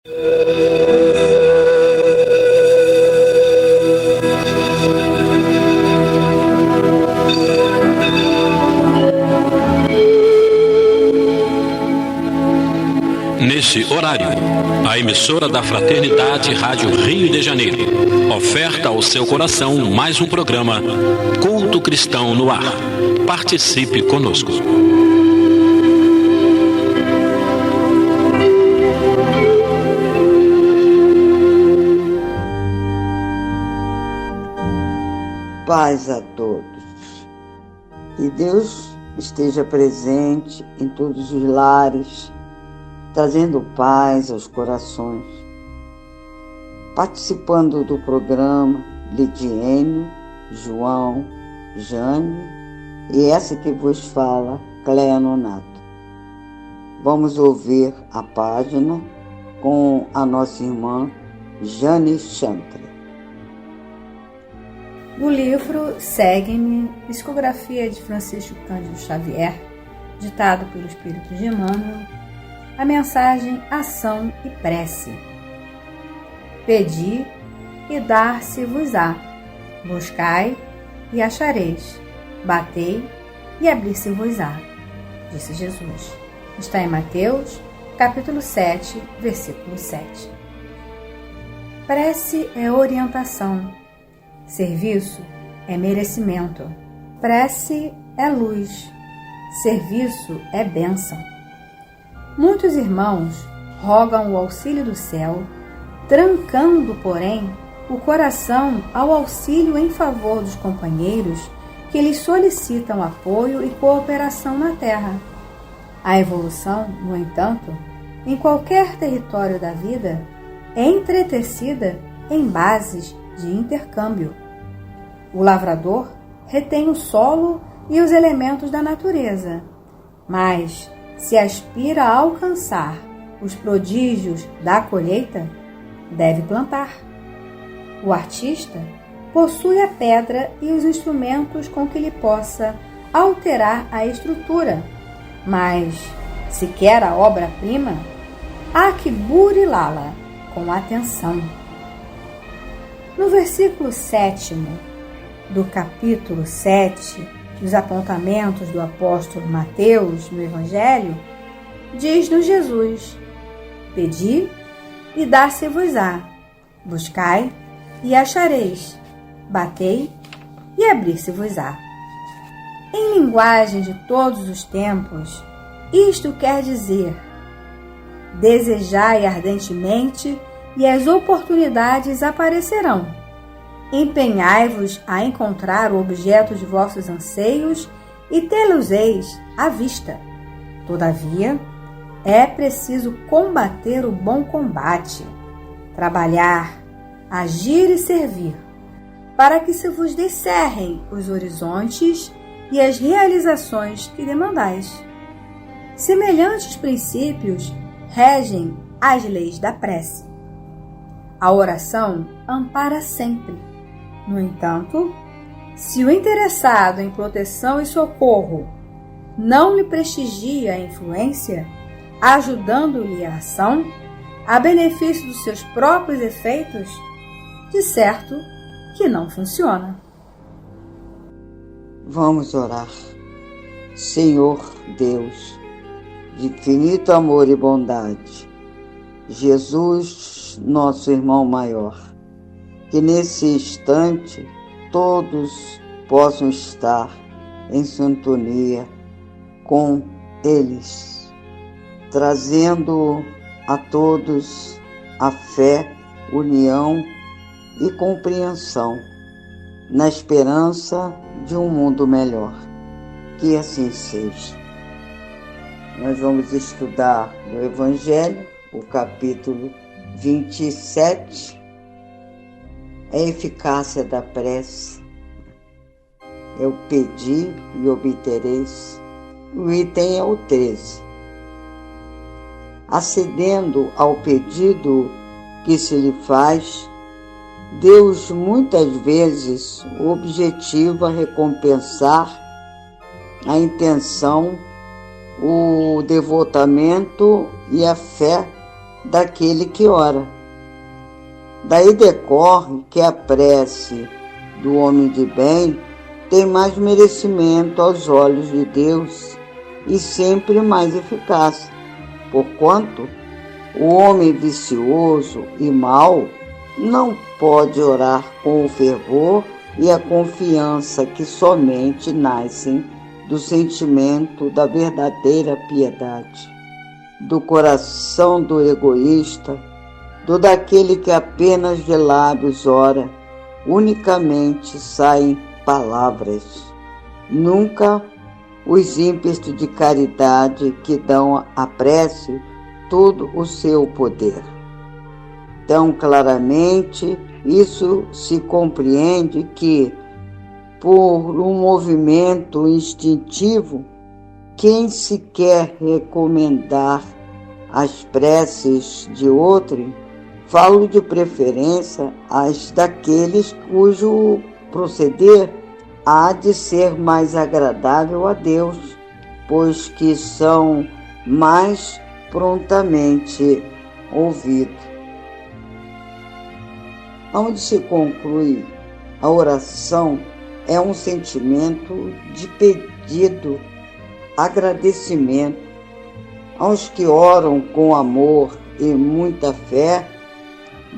Nesse horário, a emissora da Fraternidade Rádio Rio de Janeiro oferta ao seu coração mais um programa Culto Cristão no Ar. Participe conosco. Paz a todos. Que Deus esteja presente em todos os lares, trazendo paz aos corações. Participando do programa, Lidiene, João, Jane e essa que vos fala, Cléa Nonato. Vamos ouvir a página com a nossa irmã Jane Chantre. Do livro Segue-me, psicografia de Francisco Cândido Xavier, ditado pelo Espírito de Emmanuel, a mensagem Ação e Prece. Pedi e dar-se-vos-á, buscai e achareis, batei e abrir-se-vos-á, disse Jesus. Está em Mateus, capítulo 7, versículo 7. Prece é orientação, serviço é merecimento, prece é luz, serviço é bênção. Muitos irmãos rogam o auxílio do céu, trancando, porém, o coração ao auxílio em favor dos companheiros que lhes solicitam apoio e cooperação na terra. A evolução, no entanto, em qualquer território da vida, é entretecida em bases de intercâmbio. O lavrador retém o solo e os elementos da natureza, mas se aspira a alcançar os prodígios da colheita, deve plantar. O artista possui a pedra e os instrumentos com que lhe possa alterar a estrutura, mas, se quer a obra-prima, há que burilá-la com atenção. No versículo 7º do capítulo 7 dos apontamentos do apóstolo Mateus no Evangelho, diz-nos Jesus: Pedi e dar-se-vos-á, buscai e achareis, batei e abrir-se-vos-á. Em linguagem de todos os tempos, isto quer dizer: desejai ardentemente e as oportunidades aparecerão. Empenhai-vos a encontrar o objeto de vossos anseios e tê-los-eis à vista. Todavia, é preciso combater o bom combate, trabalhar, agir e servir, para que se vos descerrem os horizontes e as realizações que demandais. Semelhantes princípios regem as leis da prece. A oração ampara sempre. No entanto, se o interessado em proteção e socorro não lhe prestigia a influência, ajudando-lhe a ação, a benefício dos seus próprios efeitos, de certo que não funciona. Vamos orar. Senhor Deus, de infinito amor e bondade, Jesus, nosso irmão maior, que nesse instante todos possam estar em sintonia com eles, trazendo a todos a fé, união e compreensão na esperança de um mundo melhor. Que assim seja. Nós vamos estudar no Evangelho, o capítulo 27, a eficácia da prece. Eu pedi e obtereis. O item é o 13. Acedendo ao pedido que se lhe faz, Deus muitas vezes objetiva recompensar a intenção, o devotamento e a fé daquele que ora. Daí decorre que a prece do homem de bem tem mais merecimento aos olhos de Deus e sempre mais eficácia, porquanto o homem vicioso e mau não pode orar com o fervor e a confiança que somente nascem do sentimento da verdadeira piedade, do coração do egoísta, do daquele que apenas de lábios ora, unicamente saem palavras, nunca os ímpetos de caridade que dão à prece todo o seu poder. Tão claramente isso se compreende que, por um movimento instintivo, quem se quer recomendar as preces de outrem, falo de preferência as daqueles cujo proceder há de ser mais agradável a Deus, pois que são mais prontamente ouvidos. Onde se conclui a oração é um sentimento de pedido, agradecimento. Aos que oram com amor e muita fé,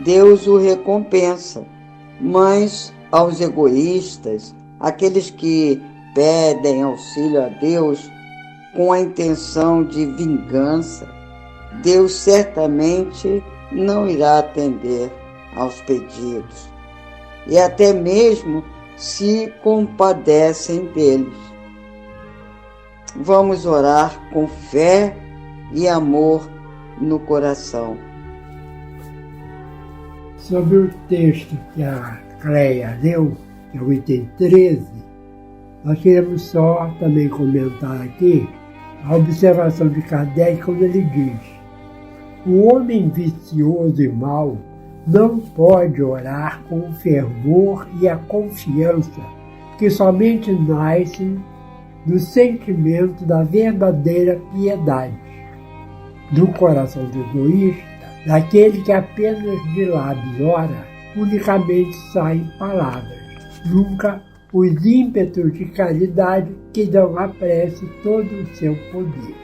Deus o recompensa, mas aos egoístas, aqueles que pedem auxílio a Deus com a intenção de vingança, Deus certamente não irá atender aos pedidos e até mesmo se compadecem deles. Vamos orar com fé e amor no coração. Sobre o texto que a Cleia leu, que é o item 13, nós queremos só também comentar aqui a observação de Kardec quando ele diz: o homem vicioso e mau não pode orar com o fervor e a confiança que somente nascem do sentimento da verdadeira piedade, do coração do egoísta, daquele que apenas de lábios ora, unicamente saem palavras, nunca os ímpetos de caridade que dão à prece todo o seu poder.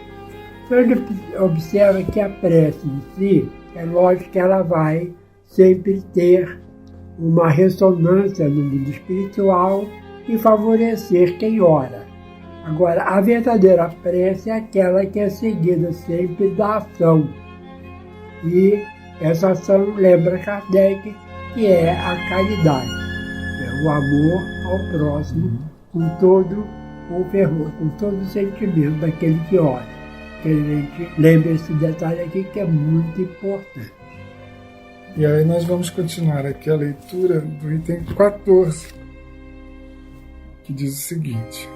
Então ele observa que a prece em si, é lógico que ela vai sempre ter uma ressonância no mundo espiritual e favorecer quem ora. Agora, a verdadeira prece é aquela que é seguida sempre da ação. E essa ação lembra Kardec que é a caridade, o amor ao próximo com todo o fervor, com todo o sentimento daquele que ora. Que a gente lembre esse detalhe aqui que é muito importante. E aí nós vamos continuar aqui a leitura do item 14, que diz o seguinte: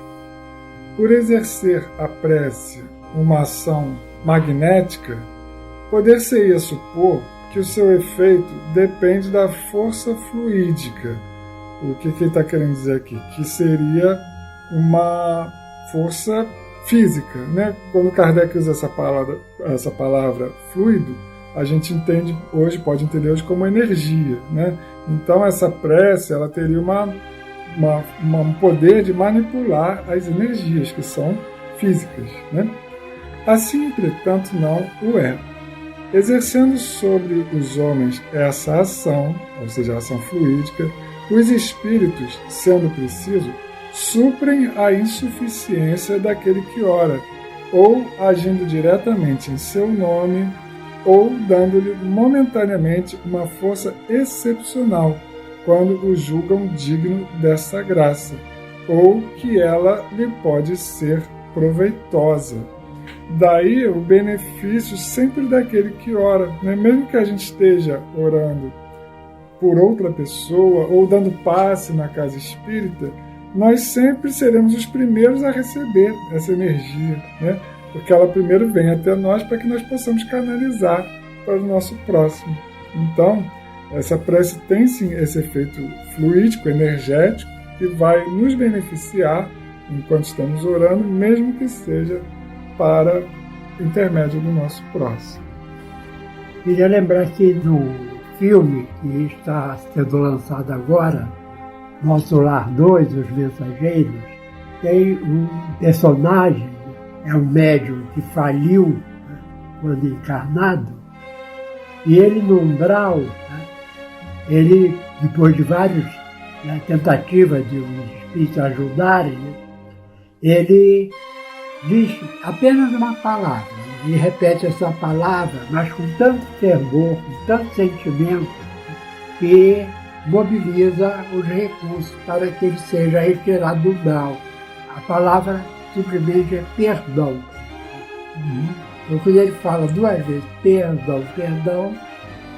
por exercer a prece uma ação magnética, poder-se-ia supor que o seu efeito depende da força fluídica. O que ele está querendo dizer aqui? Que seria uma força física, né? Quando Kardec usa essa palavra fluido, a gente entende hoje, pode entender hoje como energia, né? Então essa prece, ela teria um poder de manipular as energias que são físicas, né? Assim, entretanto, não o é. Exercendo sobre os homens essa ação, ou seja, a ação fluídica, os espíritos, sendo preciso, suprem a insuficiência daquele que ora, ou agindo diretamente em seu nome, ou dando-lhe momentaneamente uma força excepcional, quando o julgam digno dessa graça, ou que ela lhe pode ser proveitosa. Daí o benefício sempre daquele que ora, né? Mesmo que a gente esteja orando por outra pessoa ou dando passe na casa espírita, nós sempre seremos os primeiros a receber essa energia, né? Porque ela primeiro vem até nós para que nós possamos canalizar para o nosso próximo. Então, essa prece tem sim esse efeito fluídico, energético, que vai nos beneficiar enquanto estamos orando, mesmo que seja para intermédio do nosso próximo. Queria lembrar que no filme que está sendo lançado agora, Nosso Lar 2, Os Mensageiros, tem um personagem, é um médium que faliu, né, quando encarnado, e ele no umbral, né, ele, depois de várias tentativas de os espíritos ajudarem, né, ele diz apenas uma palavra, e repete essa palavra, mas com tanto fervor, com tanto sentimento, que mobiliza os recursos para que ele seja retirado do umbral. A palavra simplesmente é perdão. Então, quando ele fala 2 vezes perdão, perdão,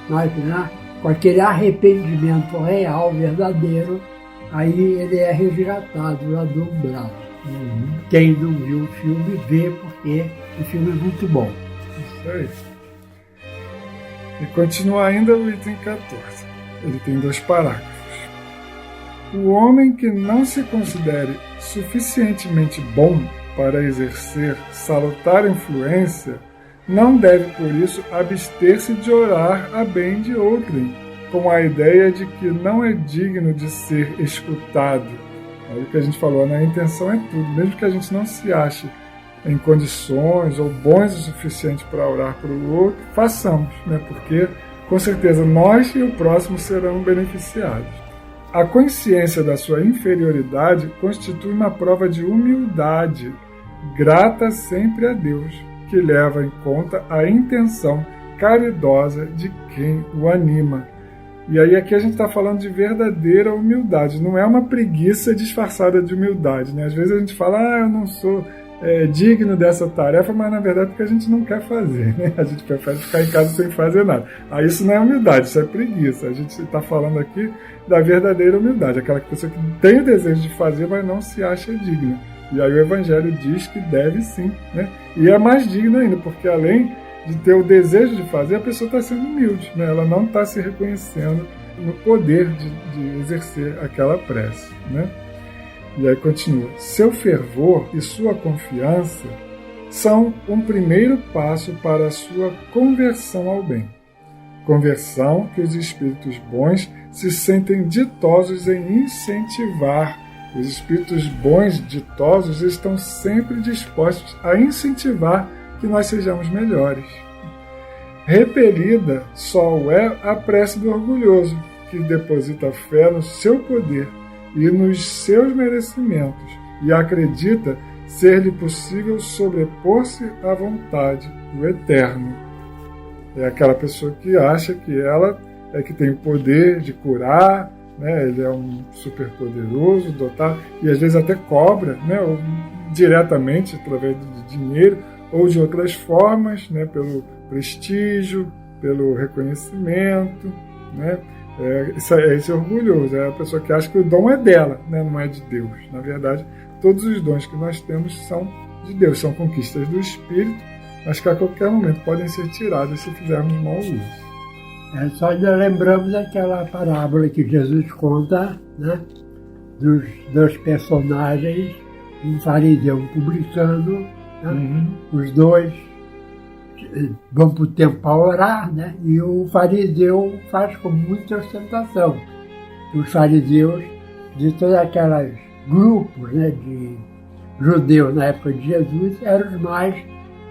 nós, né, com aquele arrependimento real, verdadeiro, aí ele é resgatado lá do umbral. Quem não viu o filme, vê, porque o filme é muito bom. Isso aí. E continua ainda o item 14. Ele tem 2 parágrafos. O homem que não se considere suficientemente bom para exercer salutar influência não deve, por isso, abster-se de orar a bem de outrem, com a ideia de que não é digno de ser escutado. Olha o que a gente falou, né? A intenção é tudo. Mesmo que a gente não se ache em condições ou bons o suficiente para orar para o outro, façamos, né? Porque, com certeza, nós e o próximo serão beneficiados. A consciência da sua inferioridade constitui uma prova de humildade, grata sempre a Deus, que leva em conta a intenção caridosa de quem o anima. E aí aqui a gente está falando de verdadeira humildade, não é uma preguiça disfarçada de humildade, né? Às vezes a gente fala, eu não sou digno dessa tarefa, mas na verdade é porque a gente não quer fazer, né? A gente prefere ficar em casa sem fazer nada. Aí isso não é humildade, isso é preguiça. A gente está falando aqui da verdadeira humildade, aquela pessoa que tem o desejo de fazer, mas não se acha digna. E aí o Evangelho diz que deve sim, né? E é mais digno ainda, porque além de ter o desejo de fazer, a pessoa está sendo humilde, né? Ela não está se reconhecendo no poder de exercer aquela prece, né? E aí continua. Seu fervor e sua confiança são um primeiro passo para a sua conversão ao bem. Conversão que os espíritos bons se sentem ditosos em incentivar. Os espíritos bons, ditosos, estão sempre dispostos a incentivar que nós sejamos melhores. Repelida só é a prece do orgulhoso, que deposita fé no seu poder e nos seus merecimentos, e acredita ser-lhe possível sobrepor-se à vontade do Eterno. É aquela pessoa que acha que ela é que tem o poder de curar, né? Ele é um superpoderoso, dotado, e às vezes até cobra, né? Ou diretamente, através de dinheiro, ou de outras formas, né? Pelo prestígio, pelo reconhecimento, né? Esse orgulhoso, é a pessoa que acha que o dom é dela, né? Não é de Deus. Na verdade, todos os dons que nós temos são de Deus, são conquistas do Espírito, mas que a qualquer momento podem ser tiradas se fizermos mau uso. Só ainda lembramos aquela parábola que Jesus conta, né? Dos 2 personagens, um fariseu e um publicano, né? Os 2 vão para o templo para orar, né? E o fariseu faz com muita ostentação. Os fariseus, de todos aqueles grupos, né, de judeus na época de Jesus, eram os mais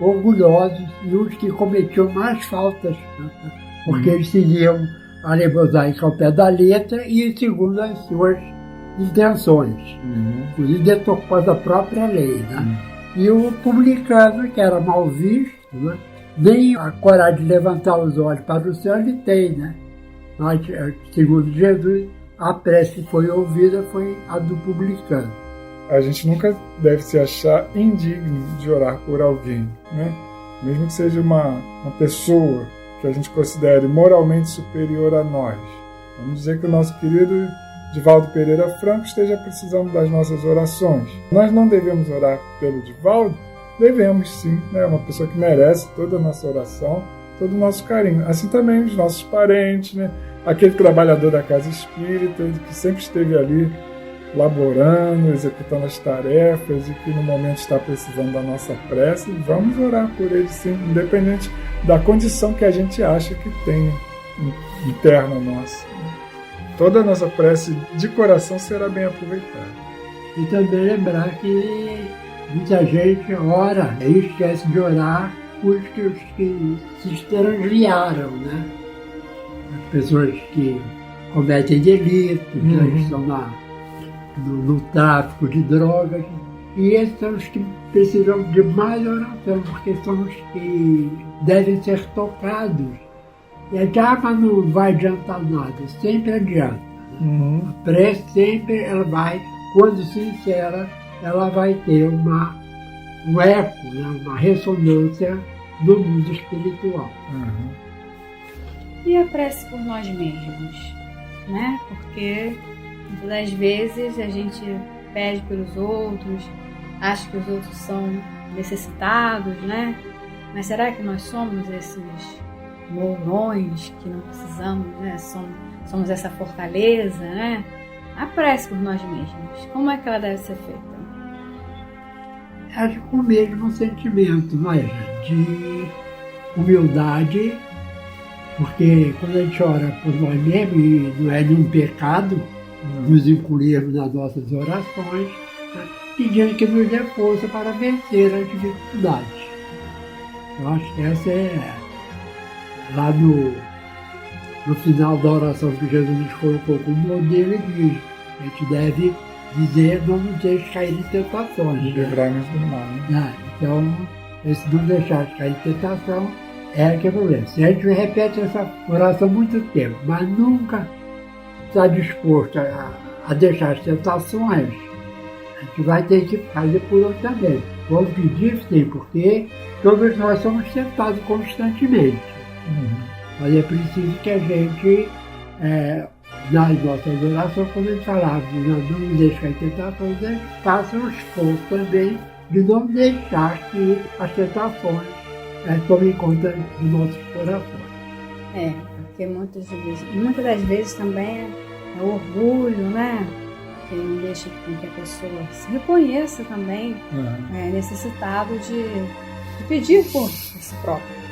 orgulhosos e os que cometiam mais faltas, né? Porque eles seguiam a lei mosaica ao pé da letra e segundo as suas intenções, inclusive deturpando a própria lei, né? E o publicano, que era mal visto, né? Nem a coragem de levantar os olhos para o céu ele tem, né? Mas, segundo Jesus, a prece que foi ouvida foi a do publicano. A gente nunca deve se achar indigno de orar por alguém, né? Mesmo que seja uma pessoa que a gente considere moralmente superior a nós. Vamos dizer que o nosso querido Divaldo Pereira Franco esteja precisando das nossas orações. Nós não devemos orar pelo Divaldo? Devemos sim, né? Uma pessoa que merece toda a nossa oração, todo o nosso carinho. Assim também os nossos parentes, né? Aquele trabalhador da casa espírita que sempre esteve ali laborando, executando as tarefas e que no momento está precisando da nossa prece, vamos orar por ele sim, independente da condição que a gente acha que tem interna nossa. Toda a nossa prece de coração será bem aproveitada. E também lembrar que muita gente ora e esquece de orar os que se extraviaram, né? As pessoas que cometem delitos, que estão no tráfico de drogas. E esses são os que precisam de mais oração, porque são os que devem ser tocados. E a mas não vai adiantar nada, sempre adianta. A prece sempre ela vai, quando sincera, ela vai ter um eco, né? Uma ressonância no mundo espiritual. E a prece por nós mesmos, né? Porque muitas das vezes a gente pede pelos outros, acha que os outros são necessitados, né? Mas será que nós somos esses mourões que não precisamos, né? Somos essa fortaleza, né? A prece por nós mesmos, como é que ela deve ser feita? Acho com o mesmo sentimento, mas de humildade, porque quando a gente ora por nós mesmos, e não é nenhum pecado nos incluirmos nas nossas orações, né? Pedindo que nos dê força para vencer as dificuldades. Eu acho que essa é, lá no final da oração que Jesus nos colocou como modelo, ele diz, a gente deve dizer, não nos deixe cair em tentações. Livrar-nos do mal, né? Então, esse não deixar de cair em tentação é que é o problema. Se a gente repete essa oração muito tempo, mas nunca está disposto a deixar as tentações, a gente vai ter que fazer por outro também. Vamos pedir sim, porque todos nós somos tentados constantemente. Mas é preciso que a gente, nas nossas orações, quando a gente falava de não nos deixar em tentações, a gente faça um esforço também de não deixar que as tentações tomem conta dos nossos corações. Porque muitas das vezes também é o orgulho, né? Que não deixa com que a pessoa se reconheça também necessitado de pedir por si próprio.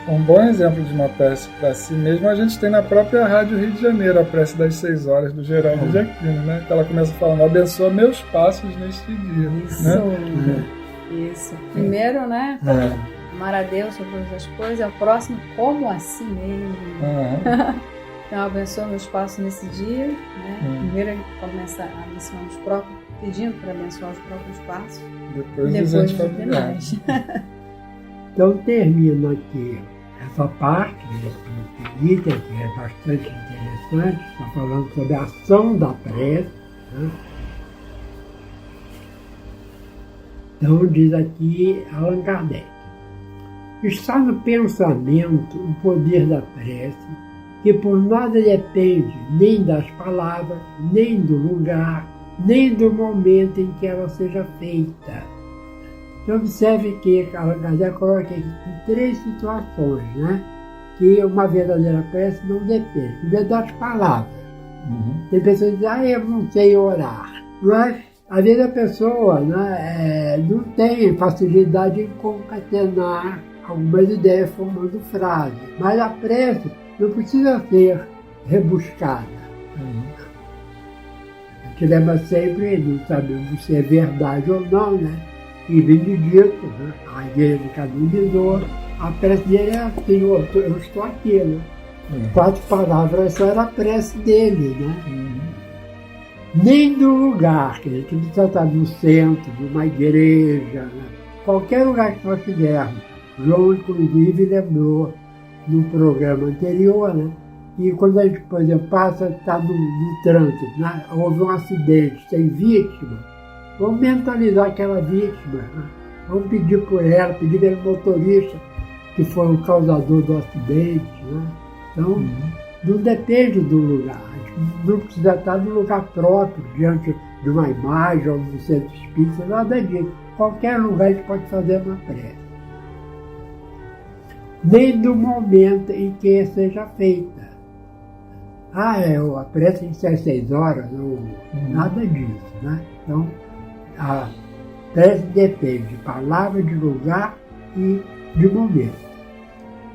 Um bom exemplo de uma prece para si mesmo a gente tem na própria Rádio Rio de Janeiro, a prece das 6 horas do Geraldo de Aquino, né? Que ela começa falando, abençoa meus passos neste dia. Isso, né? Isso. Primeiro, né? Amar a Deus sobre todas as coisas, é o próximo como a si mesmo. Então, abençoa meus passos nesse dia, né? Primeiro ele começa a abençoar os próprios, pedindo para abençoar os próprios passos. Depois os demais. Então, termino aqui essa parte desse item, que é bastante interessante, está falando sobre a ação da prece. Né? Então, diz aqui Allan Kardec, está no pensamento o poder da prece, que por nada depende nem das palavras, nem do lugar, nem do momento em que ela seja feita. Então, observe que Allan Kardec coloca aqui em 3 situações, né? Que uma verdadeira prece não depende. Primeiro, das palavras. Tem pessoas que dizem, eu não sei orar. Mas, às vezes, a pessoa, né, não tem facilidade em concatenar algumas ideias formando frases. Mas a prece não precisa ser rebuscada. A gente lembra sempre, não sabemos se é verdade ou não, né? E Benedito, né? A igreja canonizou, a prece dele é assim, eu estou aqui, né? 4 palavras, só era a prece dele, né? Nem do lugar, que a gente precisa estar no centro, numa igreja, né? Qualquer lugar que nós estivermos. João, inclusive, lembrou no programa anterior, né? E quando a gente, por exemplo, está no trânsito, né? Houve um acidente, tem vítima, vamos mentalizar aquela vítima, né? Vamos pedir por ela, pedir pelo motorista que foi o causador do acidente, né? Então, não depende do lugar, a gente não precisa estar no lugar próprio, diante de uma imagem ou no centro espírita, nada disso. Qualquer lugar a gente pode fazer uma prece. Nem do momento em que seja feita. a prece tem que ser às 6 horas, ou nada disso, né? Então, a prece depende de palavra, de lugar e de momento.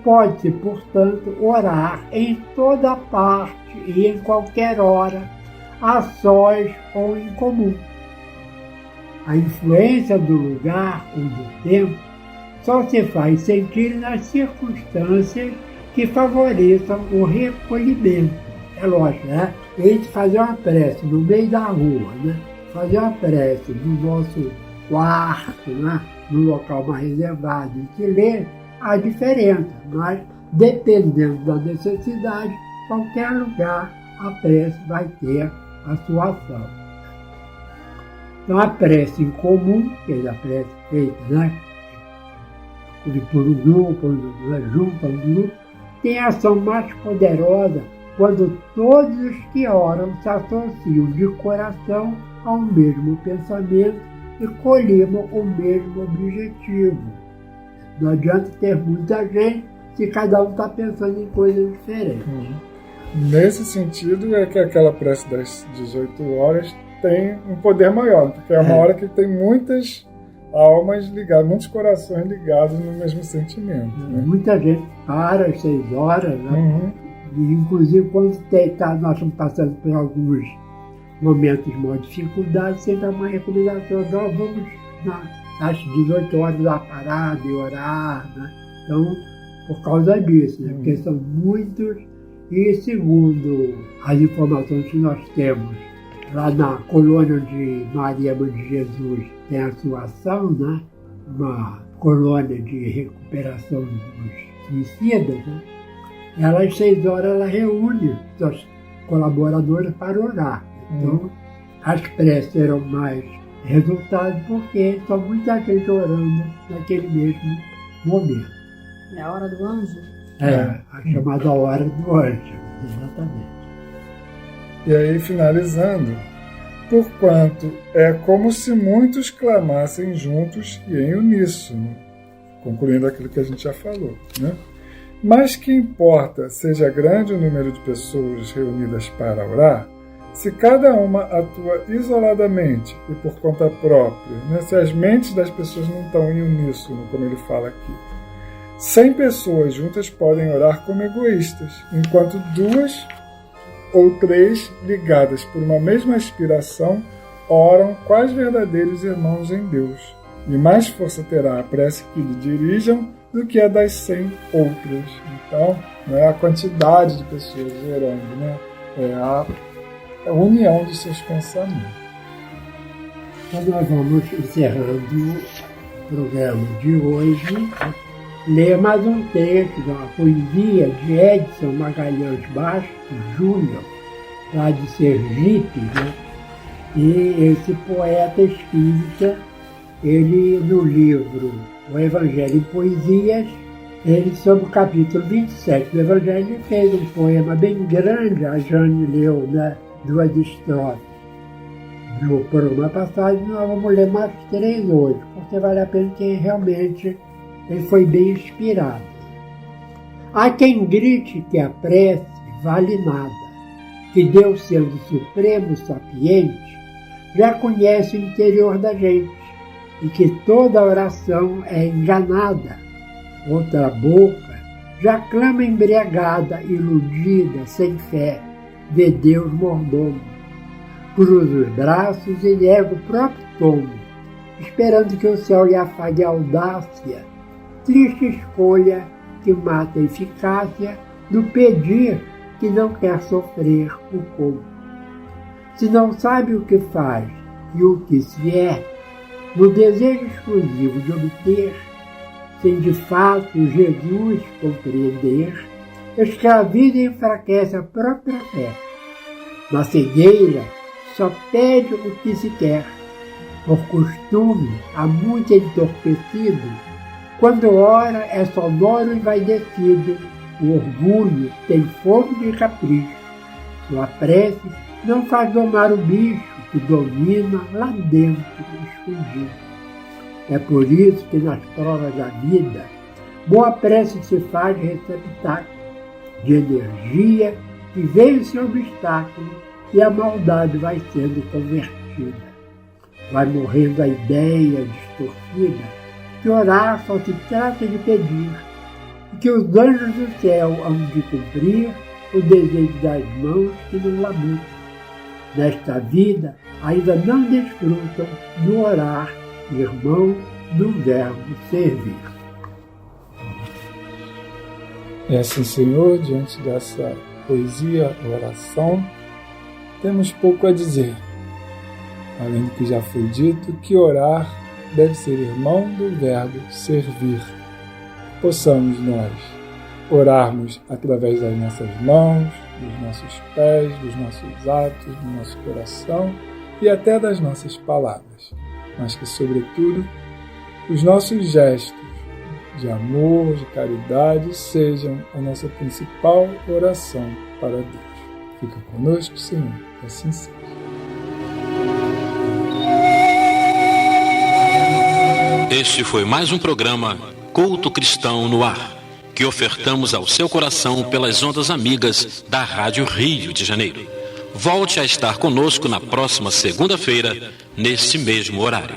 Pode-se, portanto, orar em toda parte e em qualquer hora, a sós ou em comum. A influência do lugar ou do tempo só se faz sentir nas circunstâncias que favoreçam o recolhimento. É lógico, né? A gente fazer uma prece no meio da rua, né? Fazer uma prece no nosso quarto, né? No local mais reservado, e que ler a diferença, mas dependendo da necessidade, qualquer lugar a prece vai ter a sua ação. Então a prece em comum, que é a prece feita, né? Por um grupo, junto a um grupo, tem ação mais poderosa quando todos os que oram se associam de coração ao mesmo pensamento e colimam o mesmo objetivo. Não adianta ter muita gente se cada um está pensando em coisas diferentes. Nesse sentido é que aquela prece das 18 horas tem um poder maior, porque é uma hora que tem muitas almas ligadas, muitos corações ligados no mesmo sentimento. Né? Muita gente para às 6 horas, né? E, inclusive quando nós estamos passando por alguns momentos de maior dificuldade, sempre há uma recomendação, nós vamos às 18 horas lá parar e orar, né? Então, por causa disso, né? Porque são muitos, e segundo as informações que nós temos, lá na colônia onde Maria, Mãe de Jesus, tem a sua ação, né? Uma colônia de recuperação dos suicidas, né? Ela, às 6 horas, ela reúne seus colaboradores para orar. Então, as preces terão mais resultado porque são muita gente orando naquele mesmo momento. É a hora do anjo? É, a chamada hora do anjo, exatamente. E aí, finalizando, porquanto é como se muitos clamassem juntos e em uníssono, concluindo aquilo que a gente já falou, né? Mas que importa seja grande o número de pessoas reunidas para orar, se cada uma atua isoladamente e por conta própria, né? Se as mentes das pessoas não estão em uníssono, como ele fala aqui. 100 pessoas juntas podem orar como egoístas, enquanto 2 ou 3 ligadas por uma mesma aspiração oram quais verdadeiros irmãos em Deus. E mais força terá a prece que lhe dirijam do que a das 100 outras. Então, não é a quantidade de pessoas orando, né? É a união de seus pensamentos. Então nós vamos encerrando o programa de hoje. Ler mais um trecho da poesia de Edson Magalhães Bastos Júnior, lá de Sergipe, né? E esse poeta espírita, ele no livro O Evangelho em Poesias, ele sobre o capítulo 27 do Evangelho, ele fez um poema bem grande, a Jane leu, né, 2 estrofes no programa passado, e nós vamos ler mais 3 hoje, porque vale a pena que realmente ele foi bem inspirado. Há quem grite que a prece vale nada, que Deus, sendo supremo sapiente, já conhece o interior da gente, e que toda oração é enganada. Outra boca já clama embriagada, iludida, sem fé, vê Deus mordomo. Cruza os braços e nega o próprio tomo, esperando que o céu lhe afague a audácia, triste escolha que mata a eficácia do pedir que não quer sofrer o como. Se não sabe o que faz e o que se é, no desejo exclusivo de obter, sem de fato Jesus compreender, escraviza e enfraquece a própria fé. Na cegueira só pede o que se quer, por costume há muito entorpecido, quando ora é sonoro e envaidecido, o orgulho tem fome de capricho, sua prece não faz domar o bicho que domina lá dentro escondido. É por isso que nas provas da vida, boa prece se faz receptáculo de energia que vence o obstáculo e a maldade vai sendo convertida. Vai morrendo a ideia distorcida que orar só se trata de pedir, e que os anjos do céu hão de cumprir o desejo das mãos que não labutam. Nesta vida, ainda não desfrutam do orar, irmão, do verbo servir. E assim, Senhor, diante dessa poesia, oração, temos pouco a dizer. Além do que já foi dito, que orar deve ser irmão do verbo servir. Possamos nós orarmos através das nossas mãos, dos nossos pés, dos nossos atos, do nosso coração e até das nossas palavras, mas que, sobretudo, os nossos gestos de amor, de caridade, sejam a nossa principal oração para Deus. Fica conosco, Senhor, que assim seja. Este foi mais um programa Culto Cristão no Ar, que ofertamos ao seu coração pelas ondas amigas da Rádio Rio de Janeiro. Volte a estar conosco na próxima segunda-feira, neste mesmo horário.